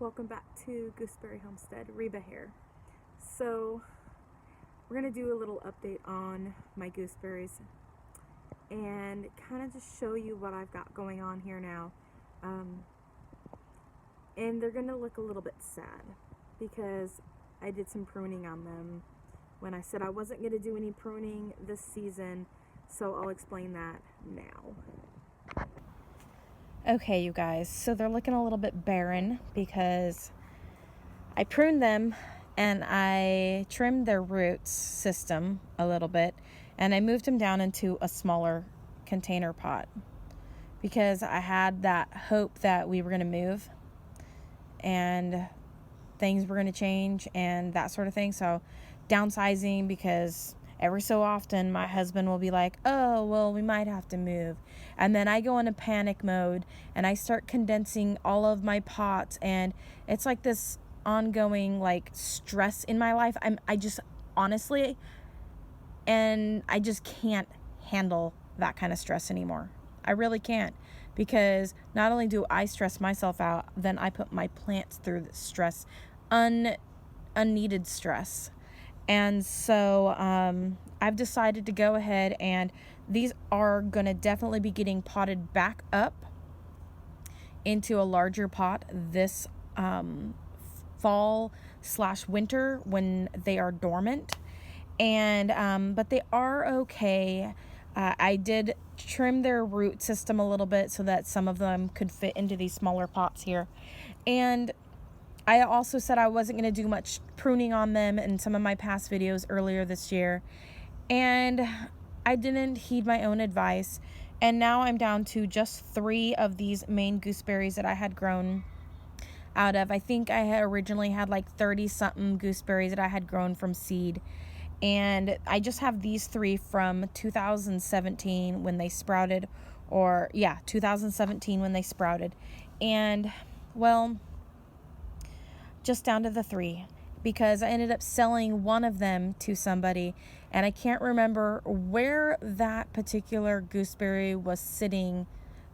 welcome back to Gooseberry Homestead. Reba here. So we're going to do a little update on my gooseberries and kind of just show you what I've got going on here now. And they're going to look a little bit sad because I did some pruning on them when I said I wasn't going to do any pruning this season, so I'll explain that now. Okay, you guys, so they're looking a little bit barren because I pruned them and I trimmed their roots system a little bit and I moved them down into a smaller container pot because I had that hope that we were going to move and things were going to change and that sort of thing. So downsizing, because every so often my husband will be like, oh, well, we might have to move. And then I go into panic mode and I start condensing all of my pots. And it's like this ongoing like stress in my life. I just honestly, and I just can't handle that kind of stress anymore. I really can't, because not only do I stress myself out, then I put my plants through the stress, unneeded stress. And so I've decided to go ahead, and these are going to definitely be getting potted back up into a larger pot this fall/winter when they are dormant. And but they are okay. I did trim their root system a little bit so that some of them could fit into these smaller pots here. And I also said I wasn't going to do much pruning on them in some of my past videos earlier this year. And I didn't heed my own advice. And now I'm down to just 3 of these main gooseberries that I had grown out of. I think I had originally had like 30 something gooseberries that I had grown from seed. And I just have these 3 from 2017 when they sprouted, 2017 when they sprouted. And well, just down to the 3, because I ended up selling one of them to somebody, and I can't remember where that particular gooseberry was sitting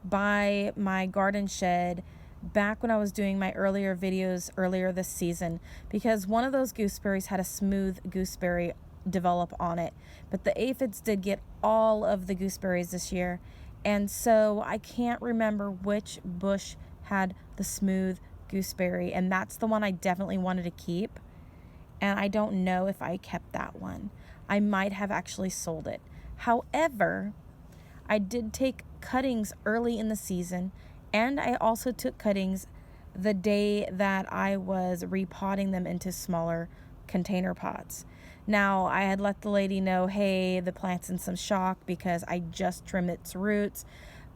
by my garden shed back when I was doing my earlier videos earlier this season, because one of those gooseberries had a smooth gooseberry develop on it, but the aphids did get all of the gooseberries this year, and so I can't remember which bush had the smooth gooseberry, and that's the one I definitely wanted to keep. And I don't know if I kept that one. I might have actually sold it. However, I did take cuttings early in the season, and I also took cuttings the day that I was repotting them into smaller container pots. Now, I had let the lady know, hey, the plant's in some shock because I just trimmed its roots,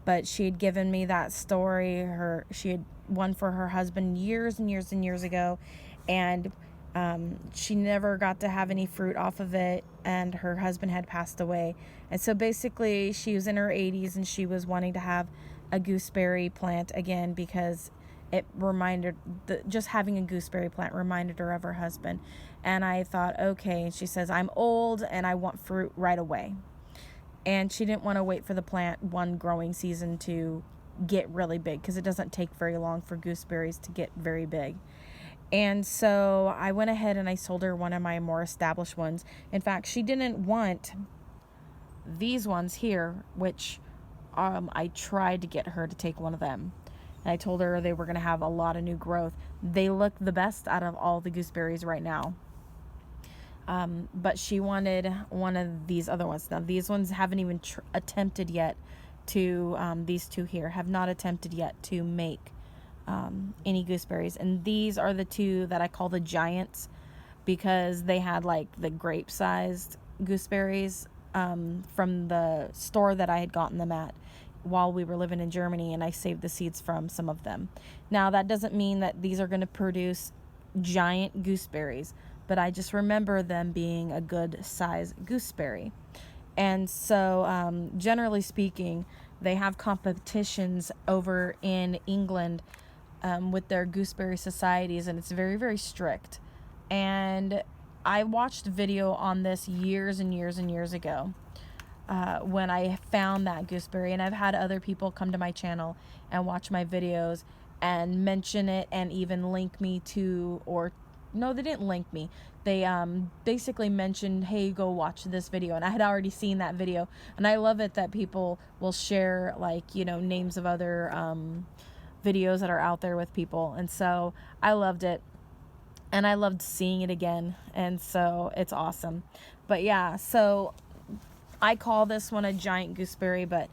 but she had given me that story. She had one for her husband years and years and years ago, and she never got to have any fruit off of it, and her husband had passed away. And so basically she was in her 80s and she was wanting to have a gooseberry plant again because it reminded, just having a gooseberry plant reminded her of her husband. And I thought, okay. And she says, I'm old and I want fruit right away. And she didn't want to wait for the plant one growing season to get really big, because it doesn't take very long for gooseberries to get very big. And so I went ahead and I sold her one of my more established ones. In fact, she didn't want these ones here, which I tried to get her to take one of them. And I told her they were going to have a lot of new growth. They look the best out of all the gooseberries right now. But she wanted one of these other ones. Now, these ones haven't even attempted yet to, these 2 here have not attempted yet to make any gooseberries. And these are the 2 that I call the giants, because they had like the grape-sized gooseberries from the store that I had gotten them at while we were living in Germany, and I saved the seeds from some of them. Now, that doesn't mean that these are going to produce giant gooseberries, but I just remember them being a good size gooseberry. And so generally speaking, they have competitions over in England with their gooseberry societies, and it's very, very strict. And I watched a video on this years and years and years ago when I found that gooseberry, and I've had other people come to my channel and watch my videos, and mention it and even link me to, or no, they didn't link me. They basically mentioned, hey, go watch this video. And I had already seen that video. And I love it that people will share, like, you know, names of other videos that are out there with people. And so I loved it. And I loved seeing it again. And so it's awesome. But yeah, so I call this one a giant gooseberry, but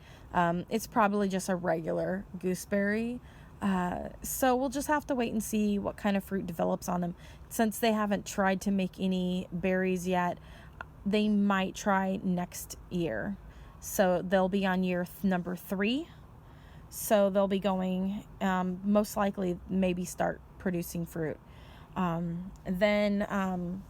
it's probably just a regular gooseberry. So we'll just have to wait and see what kind of fruit develops on them. Since they haven't tried to make any berries yet, they might try next year. So they'll be on year number 3. So they'll be going, most likely, maybe start producing fruit. Then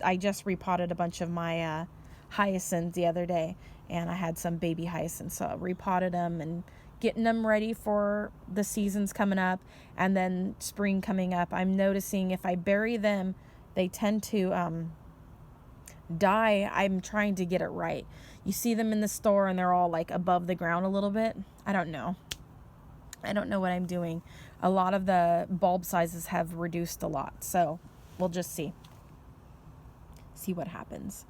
I just repotted a bunch of my hyacinths the other day, and I had some baby hyacinths, so I repotted them and getting them ready for the seasons coming up, and then spring coming up. I'm noticing if I bury them, they tend to die. I'm trying to get it right. You see them in the store and they're all like above the ground a little bit. I don't know what I'm doing. A lot of the bulb sizes have reduced a lot, so we'll just see what happens.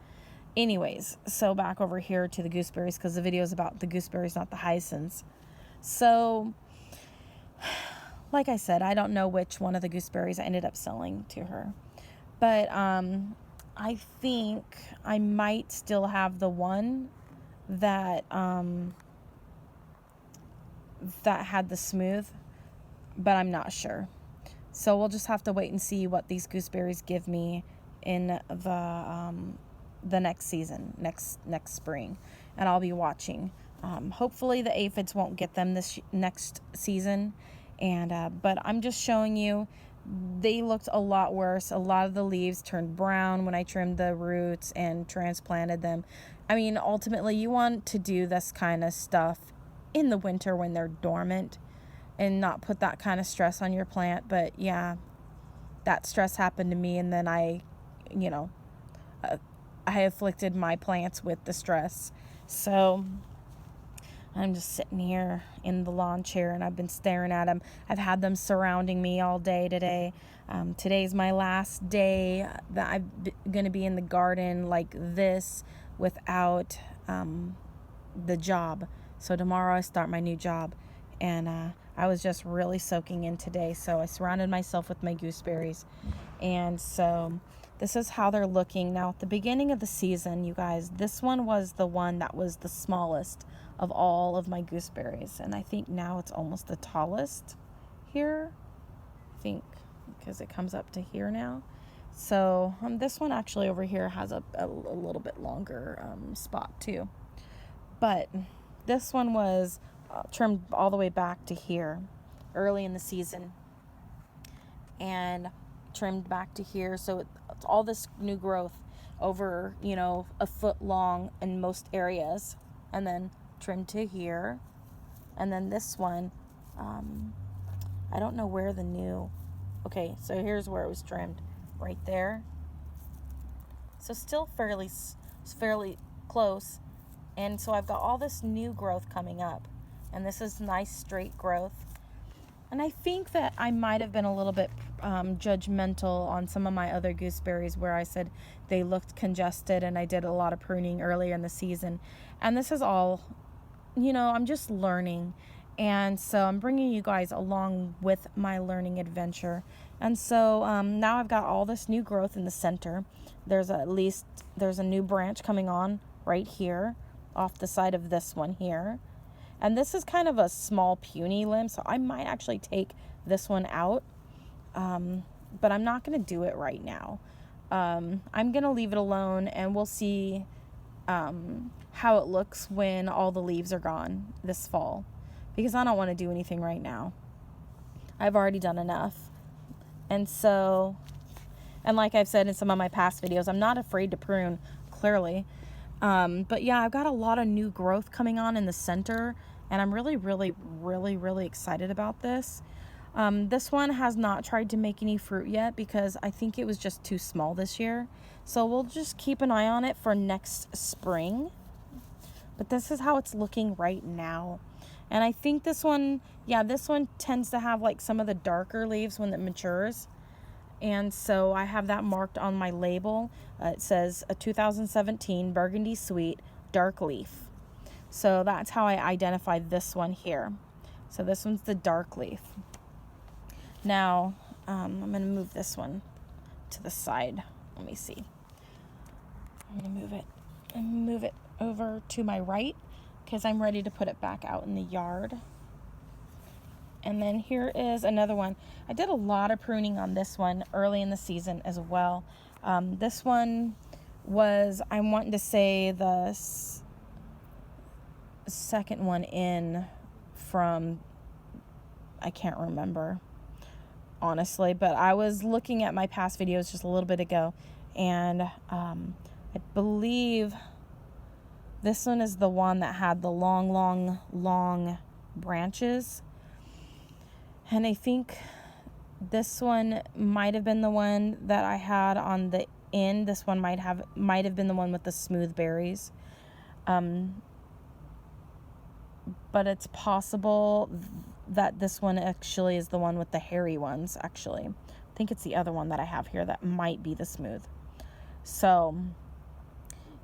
Anyways, so back over here to the gooseberries, because the video is about the gooseberries, not the hyacinths. So, like I said, I don't know which one of the gooseberries I ended up selling to her, but I think I might still have the one that that had the smooth, but I'm not sure. So we'll just have to wait and see what these gooseberries give me in the next season, next spring, and I'll be watching. Hopefully the aphids won't get them this next season, and but I'm just showing you, they looked a lot worse. A lot of the leaves turned brown when I trimmed the roots and transplanted them. I mean, ultimately you want to do this kind of stuff in the winter when they're dormant and not put that kind of stress on your plant. But yeah, that stress happened to me, and then I afflicted my plants with the stress. So I'm just sitting here in the lawn chair, and I've been staring at them. I've had them surrounding me all day today. Today's my last day that I'm going to be in the garden like this without the job. So tomorrow I start my new job, and I was just really soaking in today. So I surrounded myself with my gooseberries, and so this is how they're looking. Now, at the beginning of the season, you guys, this one was the one that was the smallest of all of my gooseberries. And I think now it's almost the tallest here. I think because it comes up to here now. So this one actually over here has a little bit longer spot too. But this one was trimmed all the way back to here early in the season. And trimmed back to here, so it's all this new growth over, a foot long in most areas, and then trimmed to here. And then this one, I don't know where the new, okay, so here's where it was trimmed, right there. So still fairly close. And so I've got all this new growth coming up, and this is nice straight growth. And I think that I might have been a little bit judgmental on some of my other gooseberries where I said they looked congested, and I did a lot of pruning earlier in the season. And this is all, I'm just learning. And so I'm bringing you guys along with my learning adventure. And so now I've got all this new growth in the center. There's a new branch coming on right here off the side of this one here. And this is kind of a small puny limb, so I might actually take this one out. But I'm not going to do it right now. I'm going to leave it alone, and we'll see how it looks when all the leaves are gone this fall. Because I don't want to do anything right now. I've already done enough. And so, and like I've said in some of my past videos, I'm not afraid to prune, clearly. But yeah, I've got a lot of new growth coming on in the center, and I'm really, really, really, really excited about this. This one has not tried to make any fruit yet because I think it was just too small this year. So we'll just keep an eye on it for next spring. But this is how it's looking right now. And I think this one, yeah, this one tends to have like some of the darker leaves when it matures. And so I have that marked on my label. It says a 2017 Burgundy Sweet Dark Leaf. So that's how I identify this one here. So this one's the dark leaf. Now, I'm going to move this one to the side. Let me see. I'm going to move it over to my right because I'm ready to put it back out in the yard. And then here is another one. I did a lot of pruning on this one early in the season as well. This one was, I'm wanting to say, the second one in from, I can't remember, honestly, but I was looking at my past videos just a little bit ago, and I believe this one is the one that had the long branches. And I think this one might have been the one that I had on the end. This one might have been the one with the smooth berries. But it's possible that this one actually is the one with the hairy ones, actually. I think it's the other one that I have here that might be the smooth. So,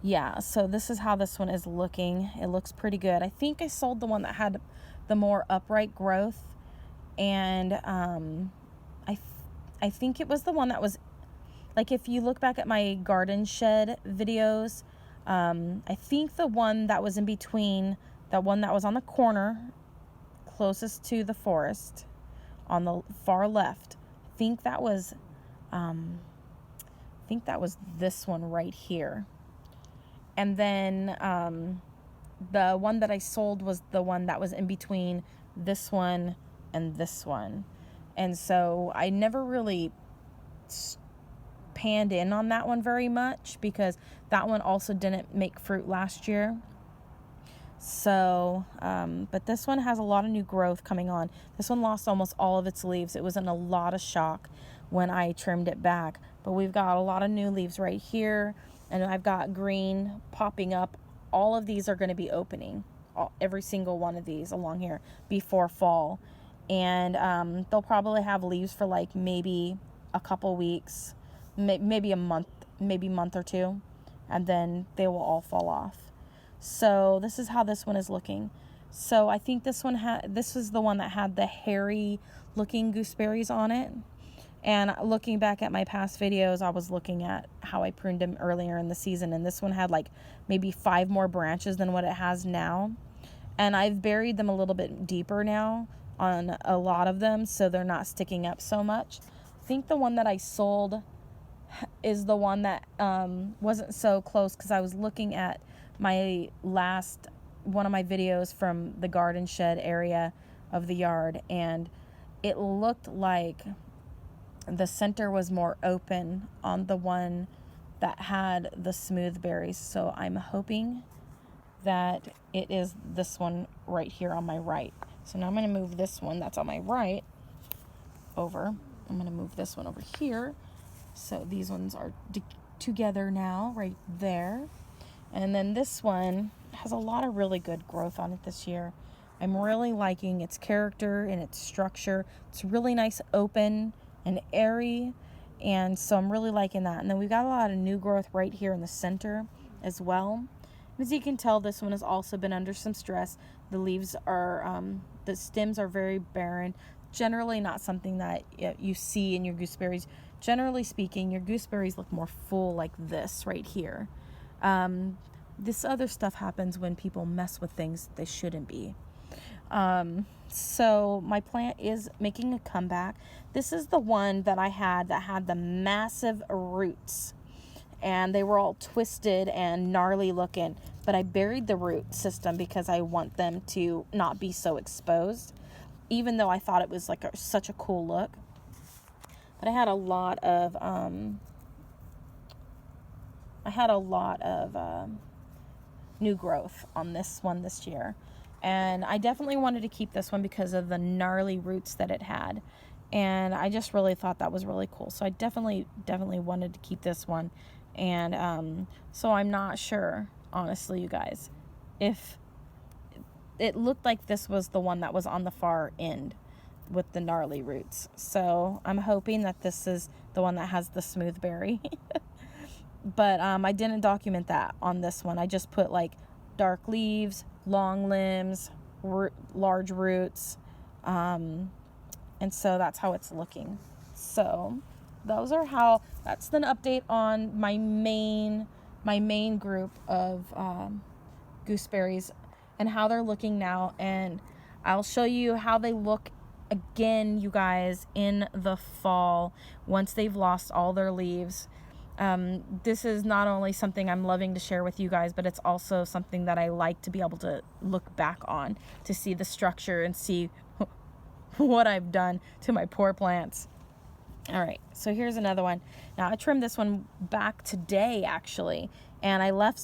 yeah, so this is how this one is looking. It looks pretty good. I think I sold the one that had the more upright growth. And I think it was the one that was, like, if you look back at my garden shed videos, I think the one that was in between, that one that was on the corner closest to the forest on the far left, I think that was this one right here. And then the one that I sold was the one that was in between this one and this one. And so I never really panned in on that one very much because that one also didn't make fruit last year. So, but this one has a lot of new growth coming on. This one lost almost all of its leaves. It was in a lot of shock when I trimmed it back. But we've got a lot of new leaves right here, and I've got green popping up. All of these are going to be opening, every single one of these along here before fall. And they'll probably have leaves for like maybe a couple weeks, maybe a month, maybe month or two, and then they will all fall off. So this is how this one is looking. So I think this is the one that had the hairy looking gooseberries on it. And looking back at my past videos, I was looking at how I pruned them earlier in the season, and this one had like maybe 5 more branches than what it has now. And I've buried them a little bit deeper now on a lot of them, so they're not sticking up so much. I think the one that I sold is the one that wasn't so close, because I was looking at my last one of my videos from the garden shed area of the yard, and it looked like the center was more open on the one that had the smooth berries. So I'm hoping that it is this one right here on my right. So now I'm going to move this one that's on my right over. I'm going to move this one over here. So these ones are together now, right there. And then this one has a lot of really good growth on it this year. I'm really liking its character and its structure. It's really nice, open and airy. And so I'm really liking that. And then we've got a lot of new growth right here in the center as well. As you can tell, this one has also been under some stress. The leaves are, the stems are very barren. Generally not something that you see in your gooseberries. Generally speaking, your gooseberries look more full like this right here. This other stuff happens when people mess with things they shouldn't be. So my plant is making a comeback. This is the one that I had that had the massive roots, and they were all twisted and gnarly looking, but I buried the root system because I want them to not be so exposed, even though I thought it was like such a cool look. But I had a lot of new growth on this one this year. And I definitely wanted to keep this one because of the gnarly roots that it had. And I just really thought that was really cool. So I definitely wanted to keep this one. And so I'm not sure, honestly, you guys, if it looked like this was the one that was on the far end with the gnarly roots. So I'm hoping that this is the one that has the smooth berry. But I didn't document that on this one. I just put like dark leaves, long limbs, large roots, and so that's how it's looking. So that's an update on my main group of gooseberries and how they're looking now. And I'll show you how they look again, you guys, in the fall once they've lost all their leaves. This is not only something I'm loving to share with you guys, but it's also something that I like to be able to look back on to see the structure and see what I've done to my poor plants. All right, so here's another one. Now I trimmed this one back today actually, and I left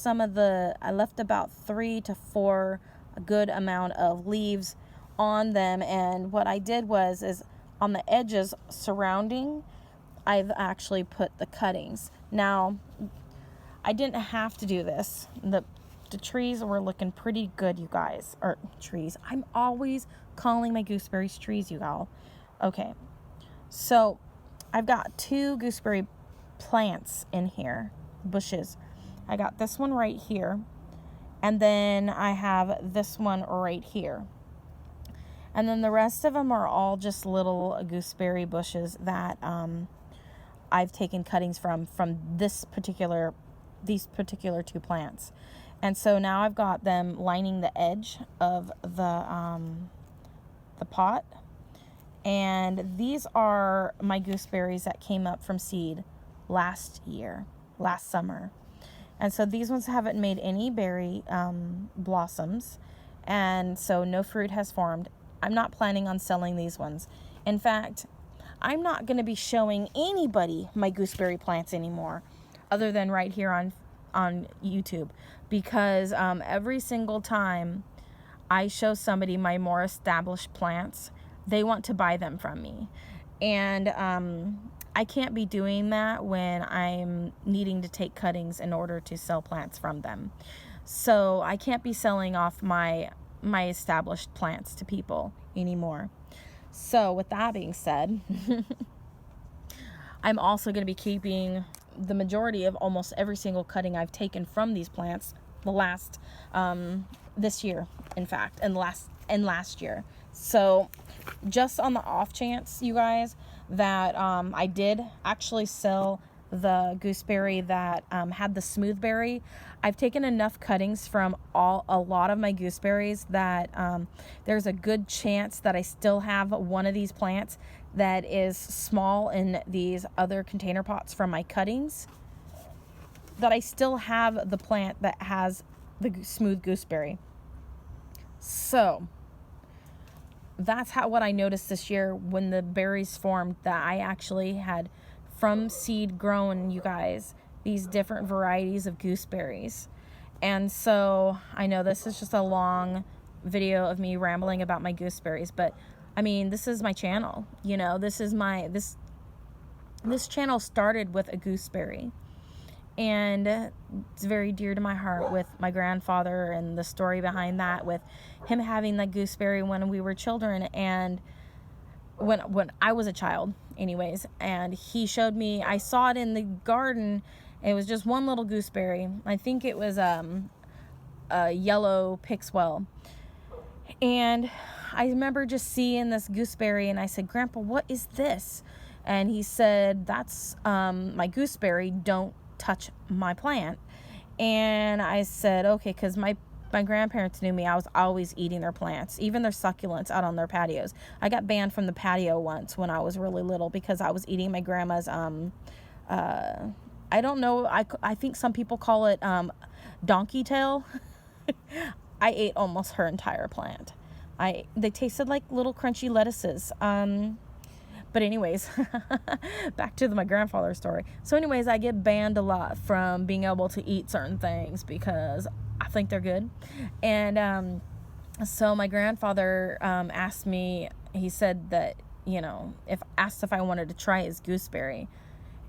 about 3 to 4 a good amount of leaves on them. And what I did is on the edges surrounding, I've actually put the cuttings. Now, I didn't have to do this. The trees were looking pretty good, you guys. Or trees. I'm always calling my gooseberries trees, you all. Okay. So, I've got 2 gooseberry plants in here. Bushes. I got this one right here. And then I have this one right here. And then the rest of them are all just little gooseberry bushes that I've taken cuttings from these particular 2 plants. And so now I've got them lining the edge of the pot. And these are my gooseberries that came up from seed last summer. And so these ones haven't made any berry blossoms. And so no fruit has formed. I'm not planning on selling these ones. In fact, I'm not going to be showing anybody my gooseberry plants anymore, other than right here on YouTube, because every single time I show somebody my more established plants, they want to buy them from me. And I can't be doing that when I'm needing to take cuttings in order to sell plants from them. So I can't be selling off my established plants to people anymore. So with that being said, I'm also going to be keeping the majority of almost every single cutting I've taken from these plants this year, in fact, and last year. So just on the off chance, you guys, that I did actually sell the gooseberry that had the smooth berry, I've taken enough cuttings from a lot of my gooseberries that there's a good chance that I still have one of these plants that is small in these other container pots from my cuttings, that I still have the plant that has the smooth gooseberry. So that's what I noticed this year when the berries formed, that I actually had from seed grown, you guys, these different varieties of gooseberries. And so I know this is just a long video of me rambling about my gooseberries, but I mean, this is my channel, you know, this channel started with a gooseberry, and it's very dear to my heart with my grandfather and the story behind that, with him having that gooseberry when we were children, and when I was a child anyways, and he showed me, I saw it in the garden. It was just one little gooseberry. I think it was a yellow Pixwell. And I remember just seeing this gooseberry, and I said, "Grandpa, what is this?" And he said, "That's my gooseberry. Don't touch my plant." And I said, okay, because my grandparents knew me. I was always eating their plants, even their succulents, out on their patios. I got banned from the patio once when I was really little because I was eating my grandma's I don't know, I think some people call it donkey tail. I ate almost her entire plant. They tasted like little crunchy lettuces. But anyways, back to my grandfather's story. So anyways, I get banned a lot from being able to eat certain things because I think they're good. And so my grandfather asked me, he said that, you know, asked if I wanted to try his gooseberry.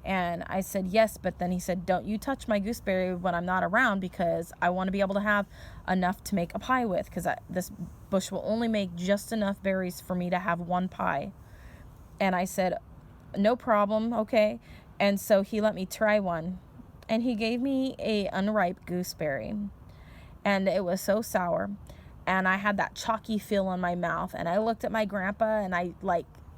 And I said, yes, but then he said, don't you touch my gooseberry when I'm not around, because I want to be able to have enough to make a pie with, because this bush will only make just enough berries for me to have one pie. And I said, no problem, okay. And so he let me try one, and he gave me a unripe gooseberry, and it was so sour, and I had that chalky feel in my mouth, and I looked at my grandpa, and I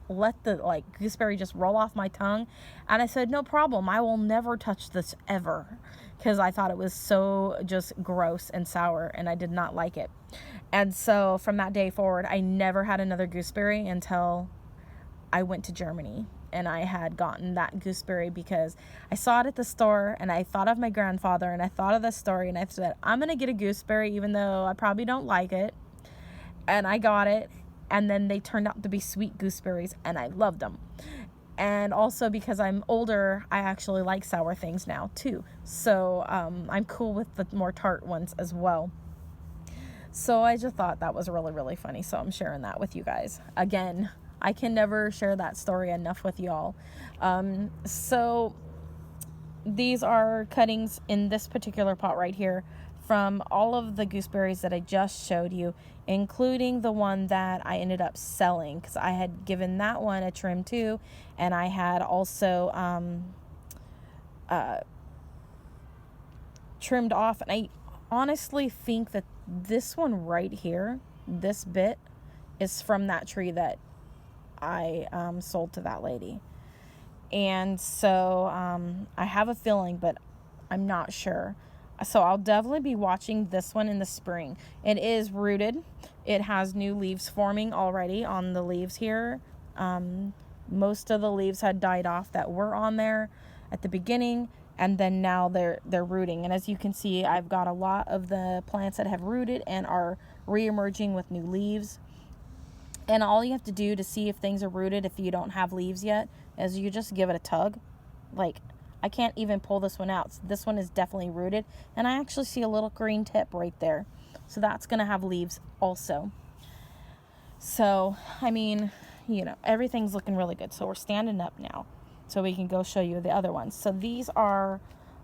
let the gooseberry just roll off my tongue, and I said, no problem, I will never touch this ever, because I thought it was so just gross and sour, and I did not like it. And so from that day forward, I never had another gooseberry until I went to Germany, and I had gotten that gooseberry because I saw it at the store, and I thought of my grandfather, and I thought of the story, and I said, I'm going to get a gooseberry even though I probably don't like it. And I got it, and then they turned out to be sweet gooseberries, and I loved them. And also because I'm older, I actually like sour things now too. So I'm cool with the more tart ones as well. So I just thought that was really, really funny. So I'm sharing that with you guys. Again, I can never share that story enough with y'all. So these are cuttings in this particular pot right here from all of the gooseberries that I just showed you, including the one that I ended up selling, because I had given that one a trim too, and I had also trimmed off. And I honestly think that this one right here, this bit, is from that tree that I sold to that lady. And so I have a feeling, but I'm not sure. So I'll definitely be watching this one in the spring. It is rooted. It has new leaves forming already on the leaves here. Most of the leaves had died off that were on there at the beginning, and then now they're rooting. And as you can see, I've got a lot of the plants that have rooted and are re-emerging with new leaves. And all you have to do to see if things are rooted, if you don't have leaves yet, is you just give it a tug. I can't even pull this one out. So this one is definitely rooted. And I actually see a little green tip right there. So that's going to have leaves also. So, I mean, everything's looking really good. So we're standing up now, so we can go show you the other ones. So these are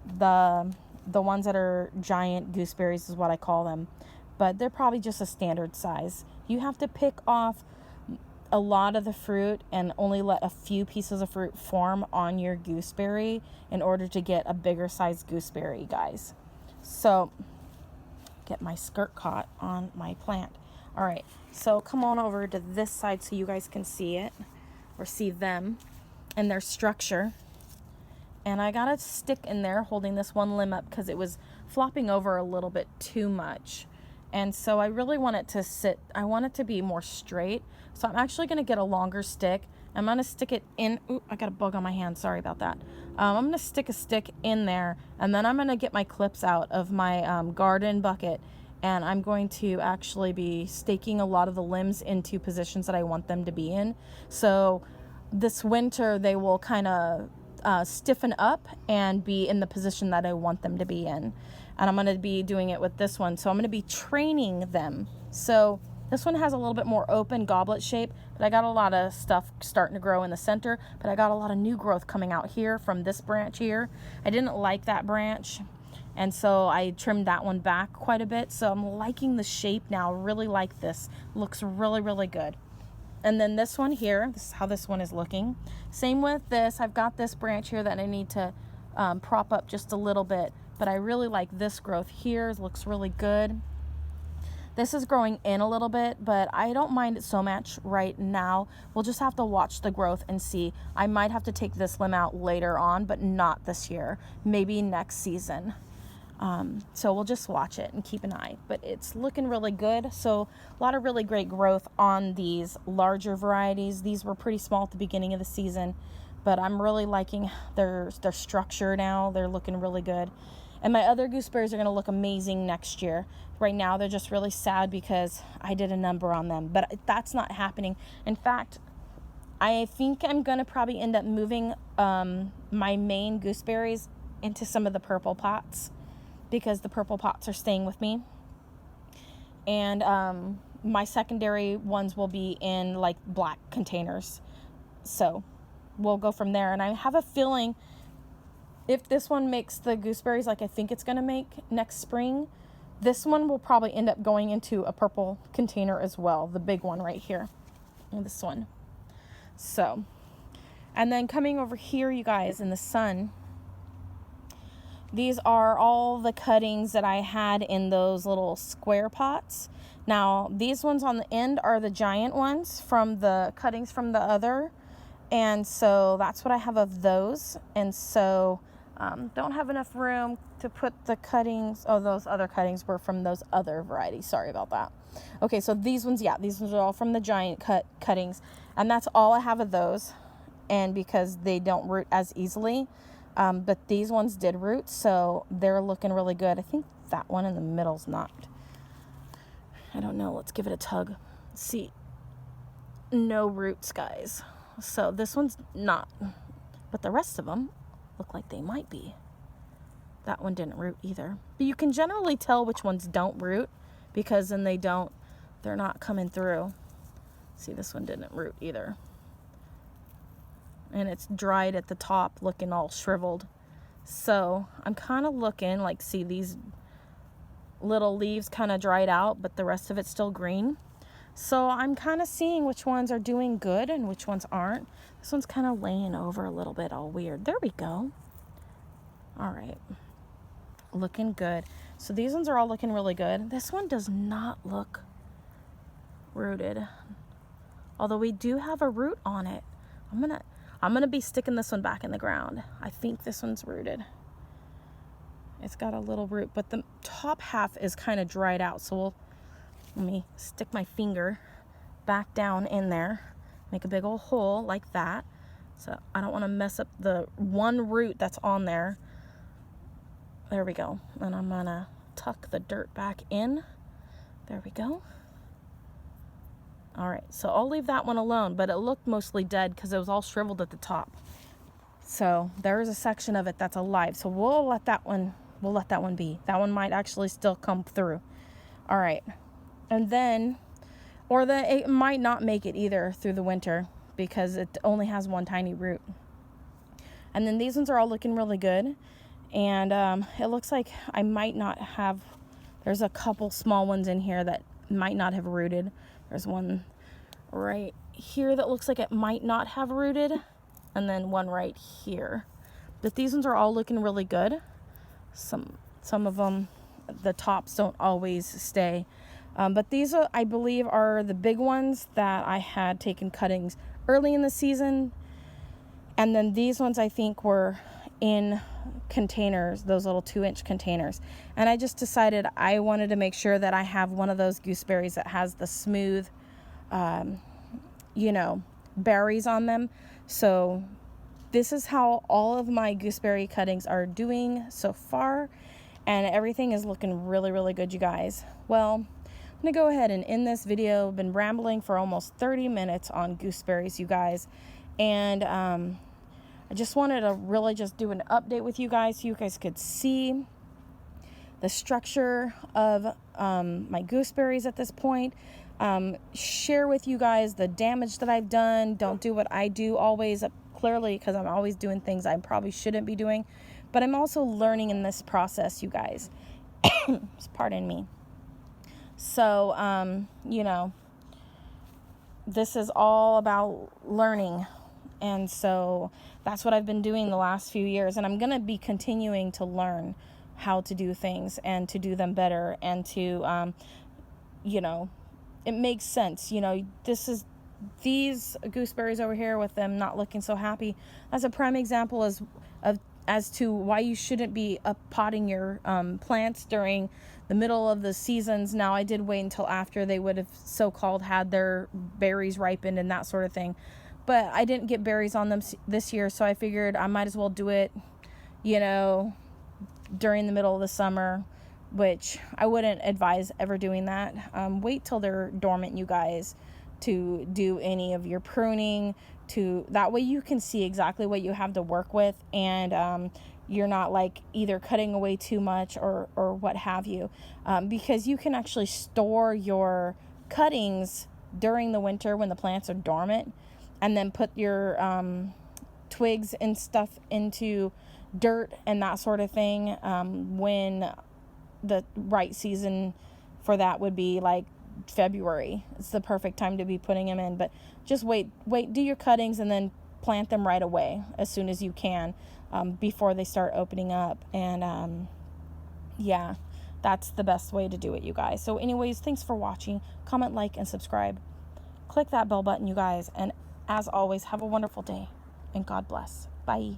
the ones that are giant gooseberries is what I call them. But they're probably just a standard size. You have to pick off a lot of the fruit and only let a few pieces of fruit form on your gooseberry in order to get a bigger size gooseberry, guys. So, get my skirt caught on my plant. All right, so come on over to this side so you guys can see it, or see them and their structure. And I got a stick in there holding this one limb up because it was flopping over a little bit too much. And so I really want it to sit, I want it to be more straight. So I'm actually going to get a longer stick. I'm going to stick it in, ooh, I got a bug on my hand, sorry about that. I'm going to stick a stick in there, and then I'm going to get my clips out of my garden bucket, and I'm going to actually be staking a lot of the limbs into positions that I want them to be in. So this winter they will kind of stiffen up and be in the position that I want them to be in. And I'm going to be doing it with this one. So I'm going to be training them. So this one has a little bit more open goblet shape, but I got a lot of stuff starting to grow in the center, but I got a lot of new growth coming out here from this branch here. I didn't like that branch, and so I trimmed that one back quite a bit. So I'm liking the shape now. Really like this. Looks really, really good. And then this one here, this is how this one is looking. Same with this. I've got this branch here that I need to prop up just a little bit, but I really like this growth here. It looks really good. This is growing in a little bit, but I don't mind it so much right now. We'll just have to watch the growth and see. I might have to take this limb out later on, but not this year. Maybe next season. So we'll just watch it and keep an eye. But it's looking really good. So a lot of really great growth on these larger varieties. These were pretty small at the beginning of the season, but I'm really liking their structure now. They're looking really good. And my other gooseberries are going to look amazing next year. Right now, they're just really sad because I did a number on them. But that's not happening. In fact, I think I'm going to probably end up moving my main gooseberries into some of the purple pots, because the purple pots are staying with me. And my secondary ones will be in like black containers. So we'll go from there. And I have a feeling if this one makes the gooseberries like I think it's going to make next spring, this one will probably end up going into a purple container as well. The big one right here. This one. So, and then coming over here, you guys, in the sun, these are all the cuttings that I had in those little square pots. Now, these ones on the end are the giant ones from the cuttings from the other. And so that's what I have of those. And so don't have enough room to put the cuttings. Oh, those other cuttings were from those other varieties. Sorry about that. Okay, so these ones, yeah, these ones are all from the giant cuttings. And that's all I have of those. And because they don't root as easily. But these ones did root, so they're looking really good. I think that one in the middle's not. I don't know. Let's give it a tug. Let's see. No roots, guys. So this one's not. But the rest of them look like they might be. That one didn't root either. But you can generally tell which ones don't root because then they're not coming through. See, this one didn't root either. And it's dried at the top, looking all shriveled. So I'm kind of looking like, see, these little leaves kind of dried out, but the rest of it's still green. So I'm kind of seeing which ones are doing good and which ones aren't. This one's kind of laying over a little bit, all weird. There we go. All right. Looking good. So these ones are all looking really good. This one does not look rooted. Although we do have a root on it. I'm gonna be sticking this one back in the ground. I think this one's rooted. It's got a little root, but the top half is kind of dried out. So let me stick my finger back down in there, make a big old hole like that. So I don't want to mess up the one root that's on there. There we go. And I'm gonna tuck the dirt back in. There we go. All right, so I'll leave that one alone, but it looked mostly dead because it was all shriveled at the top. So there's a section of it that's alive. So we'll let that one be. That one might actually still come through. All right. And then, it might not make it either through the winter because it only has one tiny root. And then these ones are all looking really good. And it looks like I might not have, there's a couple small ones in here that might not have rooted. There's one right here that looks like it might not have rooted, and then one right here. But these ones are all looking really good. Some of them, the tops don't always stay. But these are, I believe, are the big ones that I had taken cuttings early in the season. And then these ones I think were in containers, those little 2-inch containers. And I just decided I wanted to make sure that I have one of those gooseberries that has the smooth, berries on them. So this is how all of my gooseberry cuttings are doing so far. And everything is looking really, really good, you guys. Well, I'm going to go ahead and end this video. I've been rambling for almost 30 minutes on gooseberries, you guys. And I just wanted to really just do an update with you guys so you guys could see the structure of my gooseberries at this point. Share with you guys the damage that I've done. Don't do what I do always, clearly, because I'm always doing things I probably shouldn't be doing. But I'm also learning in this process, you guys. Pardon me. So, this is all about learning. And so that's what I've been doing the last few years. And I'm going to be continuing to learn how to do things and to do them better. And to, it makes sense. These gooseberries over here with them not looking so happy. That's a prime example as to why you shouldn't be potting your plants during the middle of the seasons. Now, I did wait until after they would have so-called had their berries ripened and that sort of thing. But I didn't get berries on them this year, so I figured I might as well do it, during the middle of the summer, which I wouldn't advise ever doing that. Wait till they're dormant, you guys, to do any of your pruning. That way you can see exactly what you have to work with, and you're not like either cutting away too much or what have you, because you can actually store your cuttings during the winter when the plants are dormant, and then put your twigs and stuff into dirt and that sort of thing, when the right season for that would be like February. It's the perfect time to be putting them in. But just wait, do your cuttings and then plant them right away as soon as you can, before they start opening up. And yeah, that's the best way to do it, you guys. So anyways, thanks for watching. Comment, like, and subscribe. Click that bell button, you guys. And as always, have a wonderful day and God bless. Bye.